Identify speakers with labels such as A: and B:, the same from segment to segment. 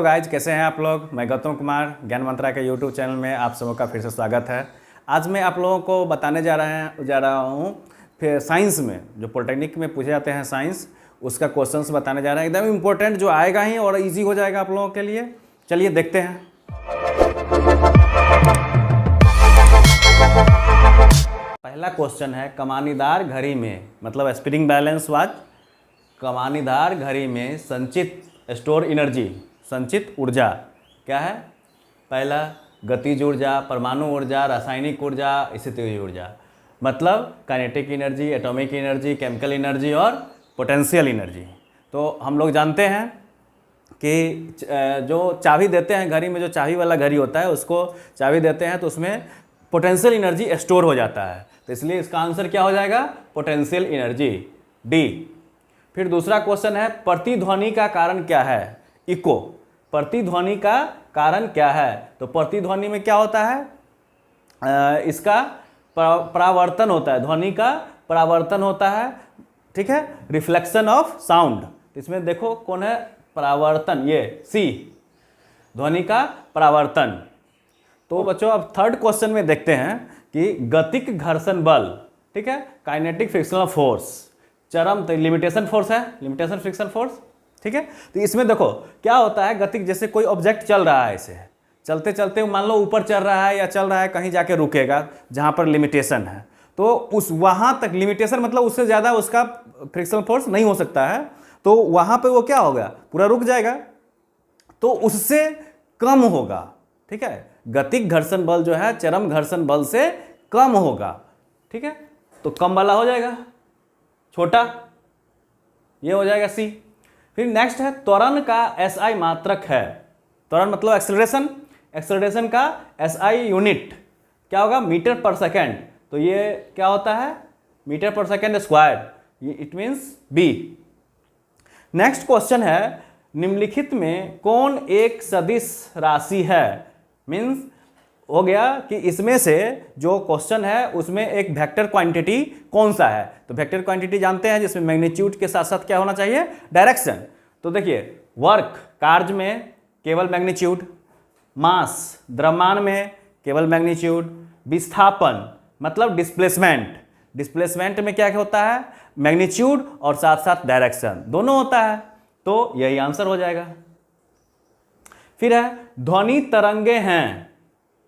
A: तो गाइज कैसे हैं आप लोग। मैं गौतम कुमार ज्ञान मंत्रा के यूट्यूब चैनल में आप सबों का फिर से स्वागत है। आज मैं आप लोगों को बताने जा रहा हूँ फिर साइंस में जो पॉलिटेक्निक में पूछे जाते हैं साइंस, उसका क्वेश्चंस बताने जा रहे हैं। एकदम इम्पोर्टेंट जो आएगा ही और इजी हो जाएगा आप लोगों के लिए। चलिए देखते हैं। पहला क्वेश्चन है कमानीदार घड़ी में, मतलब स्प्रिंग बैलेंस वॉच, कमानीदार घड़ी में संचित स्टोर एनर्जी, संचित ऊर्जा क्या है। पहला गतिज ऊर्जा, परमाणु ऊर्जा, रासायनिक ऊर्जा, स्थितिज ऊर्जा, मतलब kinetic energy, atomic energy, chemical energy और पोटेंशियल एनर्जी। तो हम लोग जानते हैं कि जो चाबी देते हैं घड़ी में, जो चाबी वाला घड़ी होता है उसको चाबी देते हैं तो उसमें पोटेंशियल एनर्जी स्टोर हो जाता है। तो इसलिए इसका आंसर क्या हो जाएगा, पोटेंशियल एनर्जी, डी। फिर दूसरा क्वेश्चन है प्रतिध्वनि का कारण क्या है, इको। प्रतिध्वनि का कारण क्या है, तो प्रतिध्वनि में क्या होता है, इसका परावर्तन होता है, ध्वनि का परावर्तन होता है, ठीक है, रिफ्लेक्शन ऑफ साउंड। इसमें देखो कौन है परावर्तन, ये सी, ध्वनि का परावर्तन। तो बच्चों अब थर्ड क्वेश्चन में देखते हैं कि गतिक घर्षण बल, ठीक है, काइनेटिक फ्रिक्शनल फोर्स, चरम तो लिमिटेशन फोर्स है, लिमिटेशन फ्रिक्शन फोर्स, ठीक है। तो इसमें देखो क्या होता है, गतिक जैसे कोई ऑब्जेक्ट चल रहा है, ऐसे चलते चलते मान लो ऊपर चल रहा है या चल रहा है, कहीं जाके रुकेगा जहां पर लिमिटेशन है, तो उस वहां तक लिमिटेशन मतलब उससे ज़्यादा उसका फ्रिक्शनल फोर्स नहीं हो सकता है, तो वहां पे वो क्या होगा, पूरा रुक जाएगा, तो उससे कम होगा, ठीक है। गतिक घर्षण बल जो है चरम घर्षण बल से कम होगा, ठीक है, तो कम वाला हो जाएगा छोटा, ये हो जाएगा सी। फिर नेक्स्ट है त्वरण का एसआई मात्रक है, त्वरण मतलब एक्सेलरेशन, एक्सेलरेशन का एसआई यूनिट क्या होगा, मीटर पर सेकेंड। तो ये क्या होता है, मीटर पर सेकेंड स्क्वायर, ये it means B. Next question है निम्नलिखित में कौन एक सदिश राशि है, मीन्स हो गया कि इसमें से जो क्वेश्चन है उसमें एक वेक्टर क्वांटिटी कौन सा है। तो वेक्टर क्वांटिटी जानते हैं जिसमें मैग्नीट्यूड के साथ साथ क्या होना चाहिए, डायरेक्शन। तो देखिए वर्क कार्य में केवल मैग्नीट्यूड, मास द्रव्यमान में केवल मैग्नीट्यूड, विस्थापन मतलब डिस्प्लेसमेंट, डिस्प्लेसमेंट में क्या होता है, मैग्नीट्यूड और साथ साथ डायरेक्शन दोनों होता है, तो यही आंसर हो जाएगा। फिर है ध्वनि तरंगे हैं,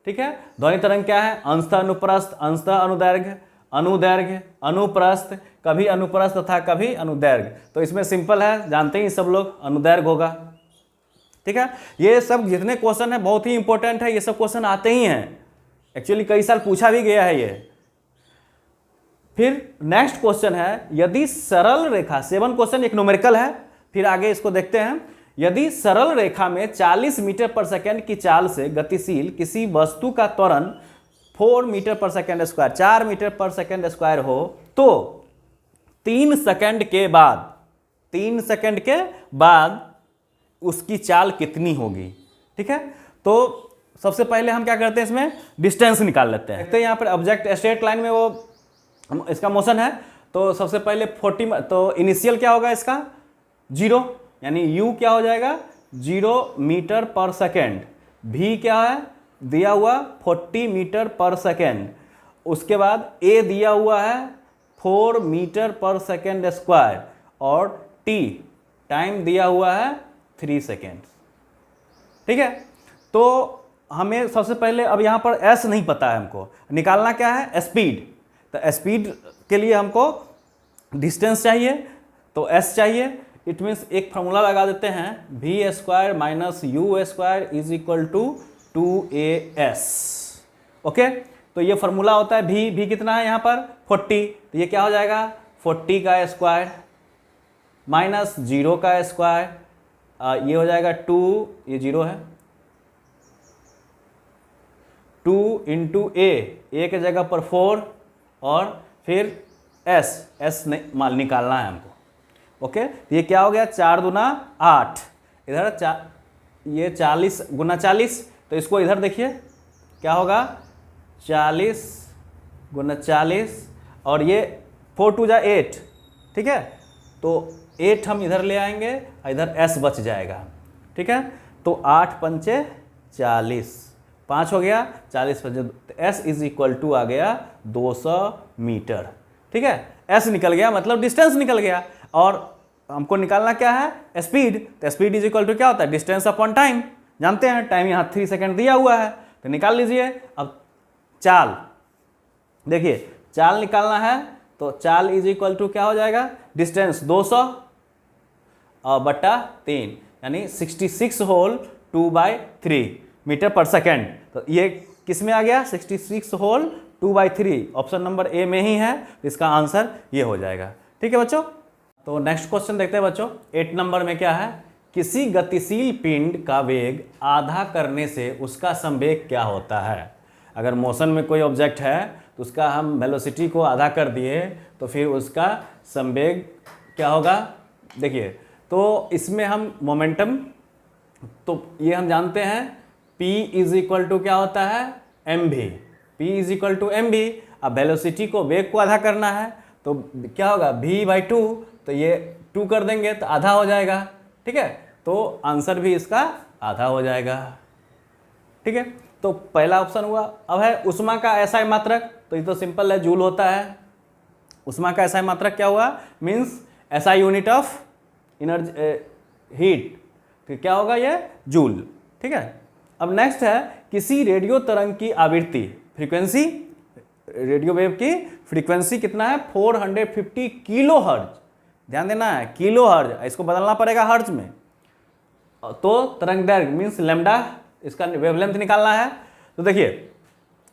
A: ठीक है, ध्वनि तरंग क्या है, अंशतः अनुप्रस्थ, अंशतः अनुदैर्घ्य, अनुदैर्घ्य, अनुप्रस्थ, कभी अनुप्रस्थ तथा कभी अनुदैर्घ्य। तो इसमें सिंपल है, जानते ही सब लोग, अनुदैर्घ्य होगा, ठीक है। ये सब जितने क्वेश्चन है बहुत ही इंपॉर्टेंट है, ये सब क्वेश्चन आते ही हैं, एक्चुअली कई साल पूछा भी गया है ये। फिर नेक्स्ट क्वेश्चन है यदि सरल रेखा, 7 क्वेश्चन एक न्यूमेरिकल है, फिर आगे इसको देखते हैं। यदि सरल रेखा में 40 मीटर पर सेकेंड की चाल से गतिशील किसी वस्तु का त्वरण 4 मीटर पर सेकेंड स्क्वायर, 4 मीटर पर सेकेंड स्क्वायर हो, तो 3 सेकेंड के बाद, 3 सेकेंड के बाद उसकी चाल कितनी होगी, ठीक है। तो सबसे पहले हम क्या करते हैं, इसमें डिस्टेंस निकाल लेते हैं। देखते हैं यहाँ पर ऑब्जेक्ट स्ट्रेट लाइन में वो इसका मोशन है, तो सबसे पहले 40, तो इनिशियल क्या होगा इसका 0, यानी u क्या हो जाएगा 0 मीटर पर सेकेंड, v क्या है दिया हुआ 40 मीटर पर सेकेंड, उसके बाद a दिया हुआ है 4 मीटर पर सेकेंड स्क्वायर और t टाइम दिया हुआ है 3 सेकेंड, ठीक है। तो हमें सबसे पहले अब यहाँ पर s नहीं पता है, हमको निकालना क्या है स्पीड। तो स्पीड के लिए हमको डिस्टेंस चाहिए, तो s चाहिए, इट मीन्स एक फार्मूला लगा देते हैं, v square minus u square is equal to 2as, okay. तो ये फार्मूला होता है v कितना है यहाँ पर 40, तो ये क्या हो जाएगा 40 का स्क्वायर माइनस 0 का स्क्वायर, ये हो जाएगा 2, ये 0 है, 2 इंटू a के जगह पर 4 और फिर s निकालना है हमको, ओके। तो ये क्या हो गया 4 दूना 8, इधर ये 40 गुना 40, तो इसको इधर देखिए क्या होगा 40 गुना 40 और ये 4 2 जा 8, ठीक है। तो 8 हम इधर ले आएंगे, इधर s बच जाएगा, ठीक है। तो 8 पंचे 40, 5 हो गया, 40 पंचे, तो S इज इक्वल टू आ गया 200 मीटर। ठीक है, S निकल गया मतलब डिस्टेंस निकल गया। और हमको निकालना क्या है, स्पीड। तो स्पीड इज इक्वल टू क्या होता है, डिस्टेंस अपॉन टाइम। जानते हैं टाइम यहाँ 3 सेकेंड दिया हुआ है, तो निकाल लीजिए। अब चाल, देखिए चाल निकालना है, तो चाल इज इक्वल टू क्या हो जाएगा, डिस्टेंस 200 और बटा 3 यानी 66 होल 2/3 मीटर पर सेकेंड। तो ये किस में आ गया, 66 होल 2/3, ऑप्शन नंबर ए में ही है, तो इसका आंसर ये हो जाएगा। ठीक है बच्चों, तो नेक्स्ट क्वेश्चन देखते हैं बच्चों। 8 नंबर में क्या है, किसी गतिशील पिंड का वेग आधा करने से उसका संवेग क्या होता है। अगर मोशन में कोई ऑब्जेक्ट है तो उसका हम वेलोसिटी को आधा कर दिए तो फिर उसका संवेग क्या होगा। देखिए तो इसमें हम मोमेंटम, तो ये हम जानते हैं P इज इक्वल टू क्या होता है, mv, P is equal to mv। अब वेलोसिटी को, वेग को आधा करना है तो क्या होगा, v/2, तो ये 2 कर देंगे तो आधा हो जाएगा। ठीक है, तो आंसर भी इसका आधा हो जाएगा। ठीक है, तो पहला ऑप्शन हुआ। अब है उष्मा का एसआई मात्रक, तो ये तो सिंपल है, जूल होता है। उष्मा का एसआई मात्रक क्या हुआ, means SI unit of energy heat, तो क्या होगा ये, जूल। ठीक है, अब नेक्स्ट है किसी रेडियो तरंग की आवृत्ति, फ्रीक्वेंसी, रेडियो वेव की फ्रीक्वेंसी कितना है, 450 किलो हर्ज। ध्यान देना है, किलो हर्ज, इसको बदलना पड़ेगा हर्ज में। तो तरंग दैर्घ्य मीन्स लैम्डा, इसका वेवलेंथ निकालना है। तो देखिए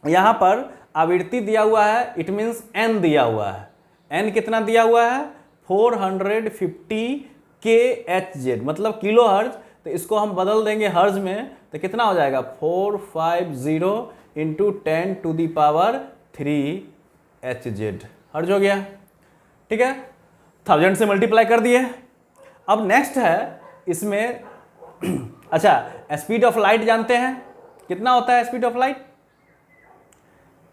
A: यहाँ पर आवृत्ति दिया हुआ है, इट मीन्स एन दिया हुआ है। एन कितना दिया हुआ है, 450 kHz, मतलब किलो हर्ज। तो इसको हम बदल देंगे हर्ज में, तो कितना हो जाएगा, 450 इंटू 10⁻³ Hz हर्ज हो गया। ठीक है, 1000 से मल्टीप्लाई कर दिए। अब नेक्स्ट है इसमें अच्छा, स्पीड ऑफ लाइट जानते हैं, कितना होता है speed of light,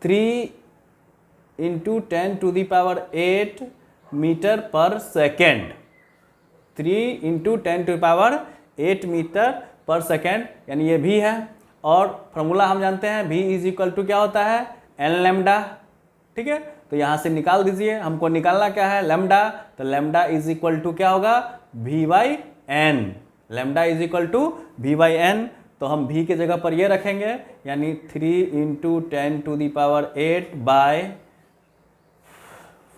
A: 3 into 10⁸ metre पर सेकेंड, 3 इंटू 10⁸ मीटर पर सेकेंड, यानी ये भी है। और फॉर्मूला हम जानते हैं, v इज इक्वल टू क्या होता है, एन लैम्डा। ठीक है, तो यहाँ से निकाल दीजिए, हमको निकालना क्या है, लैम्डा। तो लैम्डा इज इक्वल टू क्या होगा, v/n, lambda is equal to v/n। तो हम v के जगह पर ये रखेंगे, यानी 3 इंटू 10⁸ बाय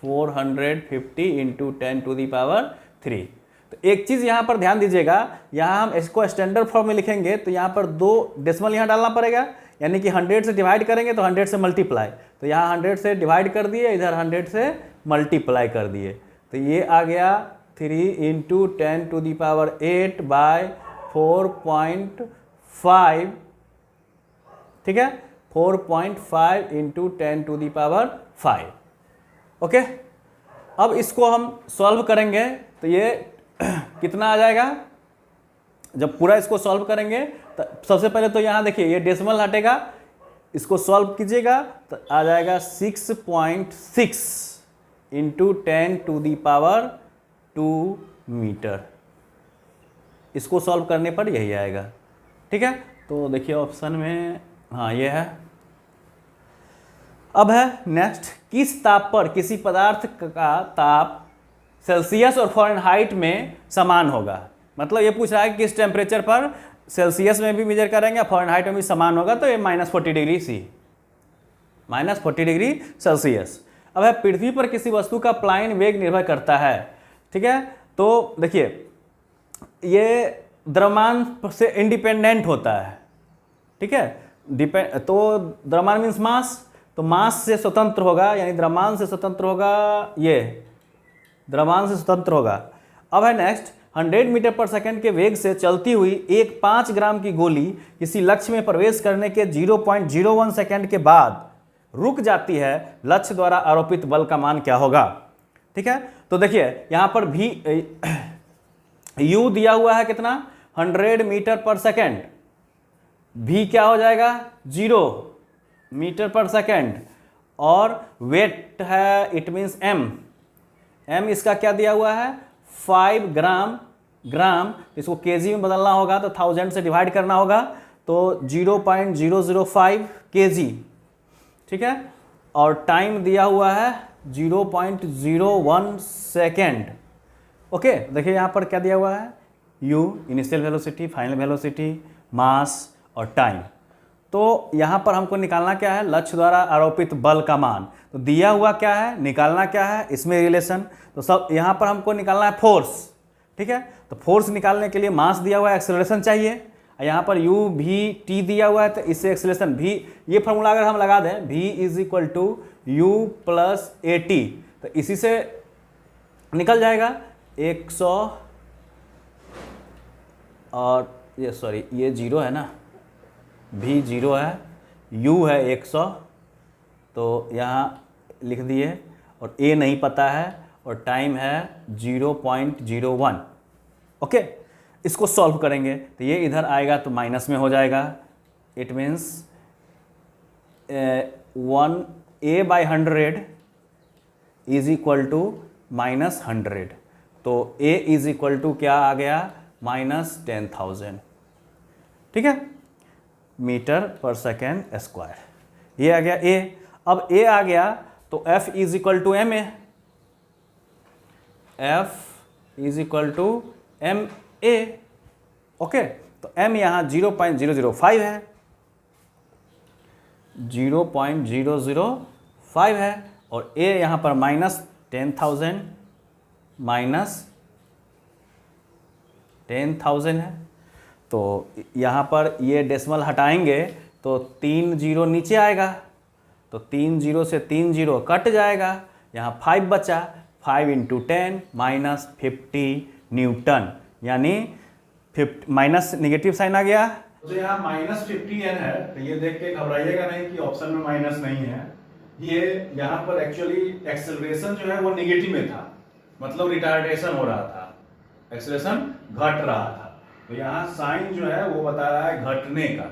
A: 450 इंटू 10⁻3। तो एक चीज़ यहाँ पर ध्यान दीजिएगा, यहाँ हम इसको स्टैंडर्ड फॉर्म में लिखेंगे तो यहाँ पर 2 डेसिमल यहाँ डालना पड़ेगा, यानी कि 100 से डिवाइड करेंगे तो 100 से मल्टीप्लाई। तो यहाँ 100 से डिवाइड कर दिए, इधर 100 से मल्टीप्लाई कर दिए, तो ये आ गया 3 इंटू 10⁸ बाय 4.5। ठीक है, 4.5 इंटू 10⁵। ओके, अब इसको हम सॉल्व करेंगे तो ये कितना आ जाएगा, जब पूरा इसको सॉल्व करेंगे तो सबसे पहले तो यहाँ देखिए ये डेसिमल हटेगा, इसको सॉल्व कीजिएगा तो आ जाएगा 6.6 इंटू 10⁻² मीटर। इसको सॉल्व करने पर यही आएगा। ठीक है, तो देखिए ऑप्शन में, हाँ ये है। अब है नेक्स्ट, किस ताप पर किसी पदार्थ का ताप सेल्सियस और फ़ारेनहाइट में समान होगा। मतलब ये पूछ रहा है कि किस टेम्परेचर पर सेल्सियस में भी मेजर करेंगे, फ़ारेनहाइट में भी समान होगा, तो ये -40°C, -40°C। अब है पृथ्वी पर किसी वस्तु का प्लायन वेग निर्भर करता है। ठीक है, तो देखिए ये द्रव्यमान से इंडिपेंडेंट होता है। ठीक है, तो द्रव्यमान मीन्स मास, तो मास से स्वतंत्र होगा, यानी द्रव्यमान से स्वतंत्र होगा, ये द्रव्यमान से स्वतंत्र होगा। अब है नेक्स्ट, 100 मीटर पर सेकंड के वेग से चलती हुई एक 5 ग्राम की गोली किसी लक्ष्य में प्रवेश करने के 0.01 सेकंड के बाद रुक जाती है, लक्ष्य द्वारा आरोपित बल का मान क्या होगा। ठीक है, तो देखिए यहाँ पर भी u दिया हुआ है कितना, 100 मीटर पर सेकंड, v क्या हो जाएगा, 0 मीटर पर सेकंड, और वेट है, इट मीन्स m इसका क्या दिया हुआ है, 5 ग्राम ग्राम, इसको केजी में बदलना होगा तो 1000 से डिवाइड करना होगा, तो 0.005 केजी, ठीक है। और टाइम दिया हुआ है 0.01 सेकेंड। ओके, देखिए यहाँ पर क्या दिया हुआ है, u initial velocity, final velocity, mass और टाइम। तो यहाँ पर हमको निकालना क्या है, लक्ष्य द्वारा आरोपित बल का मान। तो दिया हुआ क्या है, निकालना क्या है, इसमें रिलेशन। तो सब यहाँ पर हमको निकालना है फोर्स, ठीक है। तो फोर्स निकालने के लिए मास दिया हुआ है, एक्सेलरेशन चाहिए। यहाँ पर u v t दिया हुआ है, तो इससे एक्सेलरेशन v, ये फॉर्मूला अगर हम लगा दें v is equal to u plus A T, तो इसी से निकल जाएगा 100, और ये सॉरी ये 0 है ना, v 0 है, u है 100, तो यहाँ लिख दिए, और a नहीं पता है, और टाइम है 0.01। ओके, इसको सॉल्व करेंगे तो ये इधर आएगा तो माइनस में हो जाएगा। It means 1a/100 is equal to -100, तो a इज इक्वल टू क्या आ गया, -10,000, ठीक है, मीटर पर सेकेंड स्क्वायर। ये आ गया a। अब a आ गया तो f is equal to ma, f is equal to ma। Okay, तो m यहाँ 0.005 है, 0.005 है, और a यहाँ पर -10,000 है। तो यहाँ पर ये डेसिमल हटाएंगे तो 3 0 नीचे आएगा, तो 3 0 से 3 0 कट जाएगा, यहाँ 5 बचा, 5 × 10 -50 न्यूटन, यानी माइनस नेगेटिव साइन आ गया,
B: तो यहाँ -50 N है। तो ये देख के घबराइएगा नहीं कि ऑप्शन में माइनस नहीं है। ये यहाँ पर एक्चुअली एक्सेलरेशन जो है वो नेगेटिव में था, मतलब रिटार्डेशन हो रहा था, एक्सेलरेशन घट रहा था। तो यहाँ साइन जो है वो बता रहा है घटने का,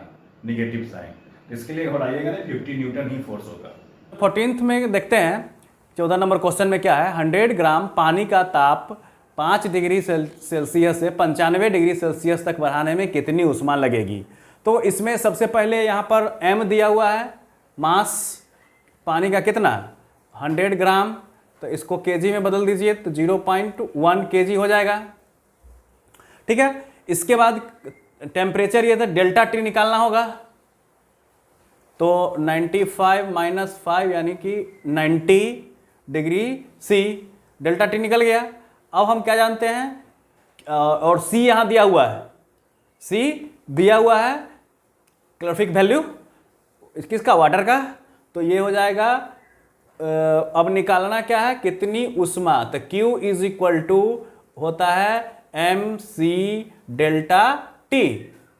B: नेगेटिव साइन। इसके लिए घबराइएगा नहीं, 50 न्यूटन ही फोर्स होगा।
A: 14th में देखते हैं, 14 नंबर क्वेश्चन में क्या है, 100 ग्राम पानी का ताप 5 डिग्री सेल्सियस से 95 डिग्री सेल्सियस तक बढ़ाने में कितनी ऊष्मा लगेगी। तो इसमें सबसे पहले यहाँ पर m दिया हुआ है, मास पानी का कितना, 100 ग्राम, तो इसको केजी में बदल दीजिए तो 0.1 केजी हो जाएगा, ठीक है। इसके बाद टेम्परेचर ये था, डेल्टा टी निकालना होगा, तो 95 - 5 यानी कि 90 डिग्री सी, डेल्टा टी निकल गया। अब हम क्या जानते हैं, और C यहाँ दिया हुआ है, C दिया हुआ है कैलोरीफिक वैल्यू किसका, वाटर का, तो ये हो जाएगा। अब निकालना क्या है, कितनी ऊष्मा, तो Q इज इक्वल टू होता है mc डेल्टा T,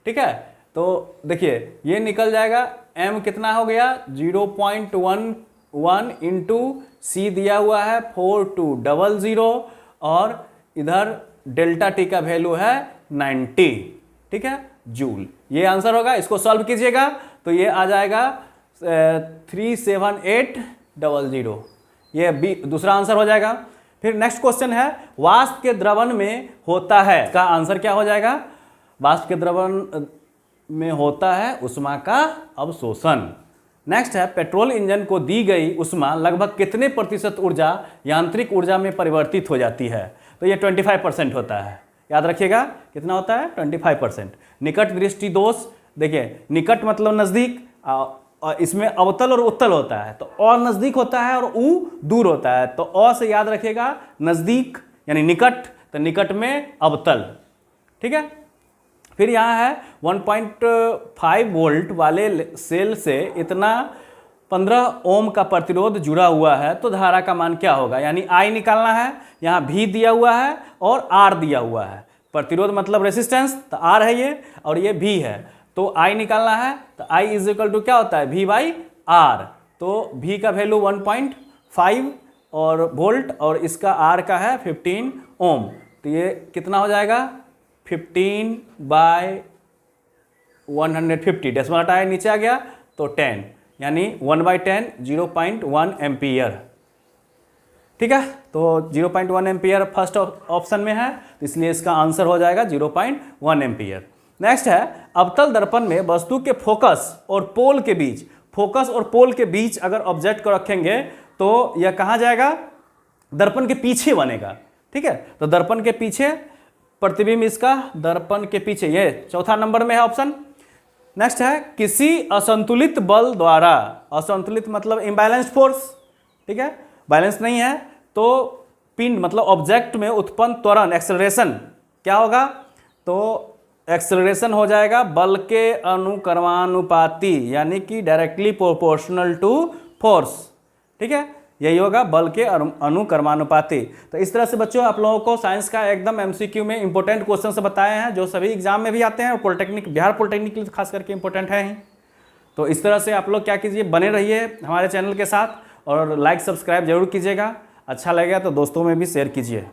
A: ठीक है। तो देखिए ये निकल जाएगा, m कितना हो गया 0.11 इंटू C दिया हुआ है 4200, और इधर डेल्टा टी का वैल्यू है 90, ठीक है, जूल। ये आंसर होगा, इसको सॉल्व कीजिएगा तो ये आ जाएगा 37800, ये बी दूसरा आंसर हो जाएगा। फिर नेक्स्ट क्वेश्चन है, वाष्प के द्रवण में होता है, इसका आंसर क्या हो जाएगा, वाष्प के द्रवण में होता है ऊष्मा का अवशोषण। नेक्स्ट है, पेट्रोल इंजन को दी गई ऊष्मा लगभग कितने प्रतिशत ऊर्जा यांत्रिक ऊर्जा में परिवर्तित हो जाती है, तो ये 25% होता है, याद रखिएगा कितना होता है 25%। निकट दृष्टि दोष, देखिए निकट मतलब नज़दीक, इसमें अवतल और उत्तल होता है, तो अ नज़दीक होता है और उ दूर होता है, तो अ से याद रखिएगा नज़दीक यानी निकट, तो निकट में अवतल, ठीक है। फिर यहाँ है 1.5 वोल्ट वाले सेल से इतना 15 ओम का प्रतिरोध जुड़ा हुआ है, तो धारा का मान क्या होगा, यानी I निकालना है। यहाँ V दिया हुआ है और R दिया हुआ है, प्रतिरोध मतलब रेसिस्टेंस, तो R है ये और ये V है, तो I निकालना है, तो I इज इक्वल टू क्या होता है V/R, तो V का वैल्यू 1.5 और वोल्ट और इसका R का है 15 ओम, तो ये कितना हो जाएगा 15/150, डेसिमल हटाया नीचे आ गया तो 10, यानी 1/10 0.1 एम्पियर। ठीक है, तो 0.1 एम्पियर फर्स्ट ऑप्शन में है, तो इसलिए इसका आंसर हो जाएगा 0.1 एम्पियर। नेक्स्ट है अवतल दर्पण में वस्तु के फोकस और पोल के बीच, फोकस और पोल के बीच अगर ऑब्जेक्ट को रखेंगे तो यह कहाँ जाएगा, दर्पण के पीछे बनेगा। ठीक है, तो दर्पण के पीछे प्रतिबिंब इसका दर्पण के पीछे, ये चौथा नंबर में है ऑप्शन। नेक्स्ट है किसी असंतुलित बल द्वारा, असंतुलित मतलब इम्बैलेंस्ड फोर्स, ठीक है, बैलेंस नहीं है, तो पिंड मतलब ऑब्जेक्ट में उत्पन्न त्वरण एक्सेलरेशन क्या होगा, तो एक्सेलरेशन हो जाएगा बल के अनुक्रमानुपाती, यानी कि डायरेक्टली प्रोपोर्शनल टू फोर्स। ठीक है, यही होगा बल के अनुक्रमानुपाती। तो इस तरह से बच्चों आप लोगों को साइंस का एकदम एमसीक्यू में इंपॉर्टेंट क्वेश्चन से बताए हैं, जो सभी एग्जाम में भी आते हैं और पॉलिटेक्निक, बिहार पॉलिटेक्निक के लिए खास करके इंपॉर्टेंट है ही। तो इस तरह से आप लोग क्या कीजिए, बने रहिए हमारे चैनल के साथ और लाइक सब्सक्राइब जरूर कीजिएगा। अच्छा लगेगा तो दोस्तों में भी शेयर कीजिए।